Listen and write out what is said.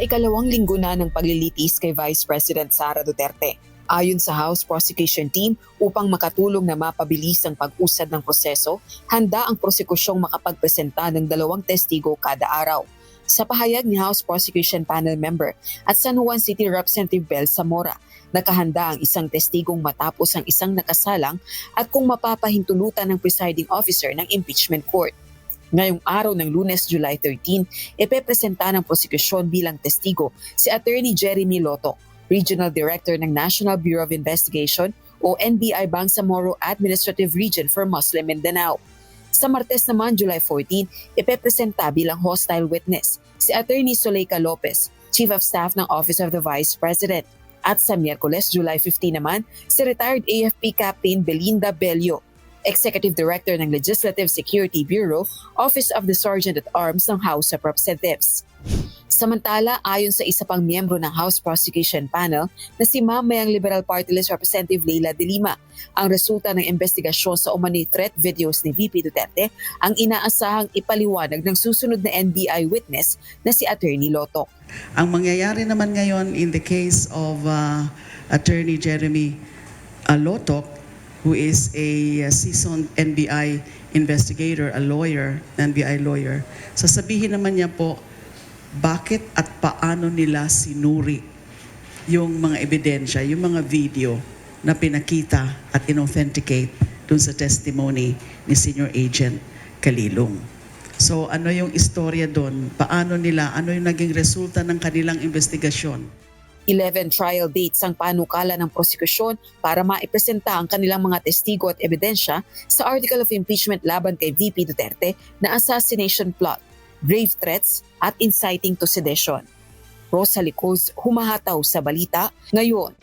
ikalawang linggo na ng paglilitis kay Vice President Sara Duterte. Ayon sa House Prosecution Team, upang makatulong na mapabilis ang pag-usad ng proseso, handa ang prosekusyong makapagpresenta ng 2 testigo kada araw. Sa pahayag ni House Prosecution Panel Member at San Juan City Representative Bel Zamora, nakahanda ang 1 testigong matapos ang 1 nakasalang at kung mapapahintulutan ng presiding officer ng impeachment court. Ngayong araw ng Lunes, July 13, ipepresenta ng prosekusyon bilang testigo si Attorney Jeremy Lotto, Regional Director ng National Bureau of Investigation o NBI Bangsamoro Administrative Region for Muslim Mindanao. Sa Martes naman, July 14, ipepresenta bilang hostile witness si Attorney Zuleika Lopez, Chief of Staff ng Office of the Vice President. At sa Miyerkules, July 15 naman, si retired AFP Captain Belinda Bello, Executive Director ng Legislative Security Bureau, Office of the Sergeant-at-Arms ng House of Representatives. Samantala, ayon sa isa pang miyembro ng House Prosecution Panel na si Mamayang Liberal Party List Representative Leila De Lima, ang resulta ng investigasyon sa umano'y threat videos ni VP Duterte ang inaasahang ipaliwanag ng susunod na NBI witness na si Attorney Lotto. Ang mangyayari naman ngayon in the case of Attorney Jeremy Lotto, who is a seasoned NBI investigator, a lawyer, NBI lawyer, sasabihin naman niya po bakit at paano nila sinuri yung mga ebidensya, yung mga video na pinakita at inauthenticate dun sa testimony ni Senior Agent Calilong. So ano yung istorya dun? Paano nila, ano yung naging resulta ng kanilang investigasyon? 11 trial dates ang panukala ng prosekusyon para maipresenta ang kanilang mga testigo at ebidensya sa Article of Impeachment laban kay VP Duterte na assassination plot, grave threats at inciting to sedition. Rosalie Cruz, humahataw sa balita ngayon.